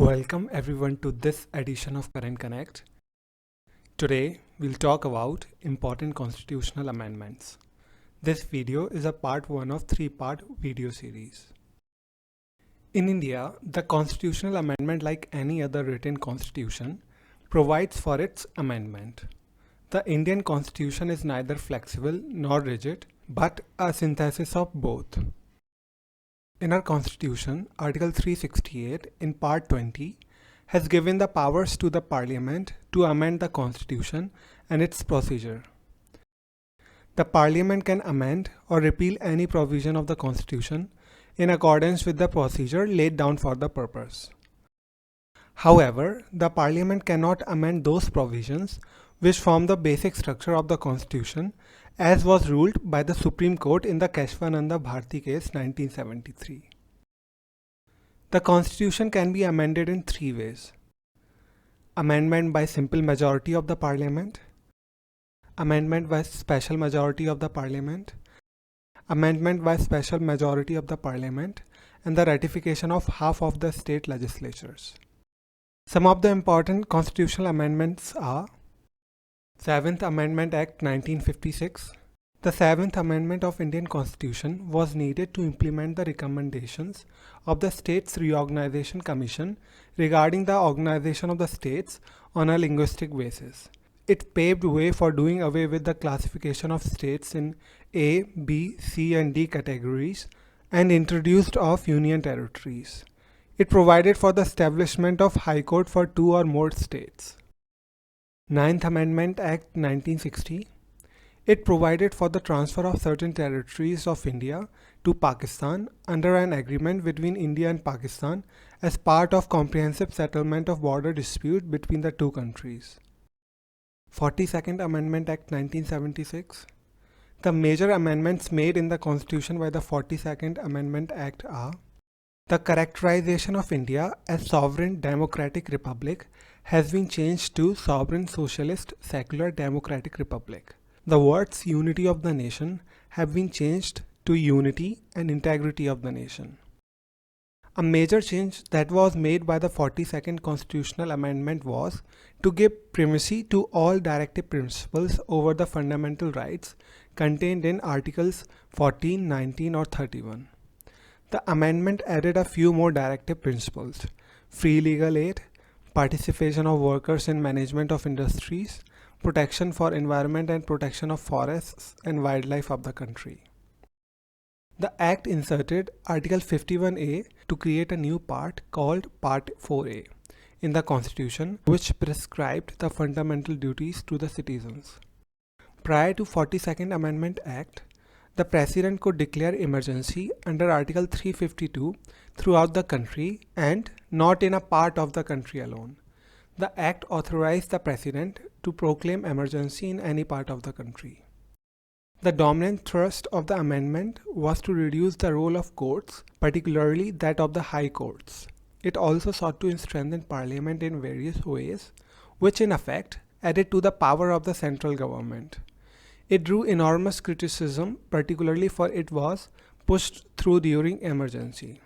Welcome everyone to this edition of Current Connect. Today we'll talk about important constitutional amendments. This video is a part 1 of 3-part video series. In India, the constitutional amendment, like any other written constitution, provides for its amendment. The Indian constitution is neither flexible nor rigid, but a synthesis of both. In our constitution, Article 368 in Part 20 has given the powers to the Parliament to amend the constitution and its procedure. The Parliament can amend or repeal any provision of the constitution in accordance with the procedure laid down for the purpose. However, the Parliament cannot amend those provisions which form the basic structure of the constitution, as was ruled by the Supreme Court in the Keshwananda Bharti case 1973. The Constitution can be amended in 3 ways. Amendment by simple majority of the Parliament, amendment by special majority of the Parliament, amendment by special majority of the Parliament, and the ratification of half of the state legislatures. Some of the important constitutional amendments are 7th Amendment Act 1956. The 7th Amendment of Indian Constitution was needed to implement the recommendations of the States Reorganization Commission regarding the organization of the states on a linguistic basis. It paved way for doing away with the classification of states in A, B, C and D categories and introduced of union territories. It provided for the establishment of High Court for 2 or more states. 9th Amendment Act 1960. It provided for the transfer of certain territories of India to Pakistan under an agreement between India and Pakistan as part of comprehensive settlement of border dispute between the 2 countries. 42nd Amendment Act 1976. The major amendments made in the Constitution by the 42nd Amendment Act are: the characterization of India as sovereign democratic republic has been changed to sovereign socialist secular democratic republic. The words unity of the nation have been changed to unity and integrity of the nation. A major change that was made by the 42nd Constitutional Amendment was to give primacy to all directive principles over the fundamental rights contained in Articles 14, 19 or 31. The amendment added a few more directive principles: free legal aid, participation of workers in management of industries, protection for environment and protection of forests and wildlife of the country. The Act inserted Article 51A to create a new part called Part 4A in the Constitution, which prescribed the fundamental duties to the citizens. Prior to 42nd Amendment Act, the President could declare emergency under Article 352 throughout the country and not in a part of the country alone. The Act authorized the President to proclaim emergency in any part of the country. The dominant thrust of the amendment was to reduce the role of courts, particularly that of the high courts. It also sought to strengthen Parliament in various ways, which in effect added to the power of the central government. It drew enormous criticism, particularly for it was pushed through during emergency.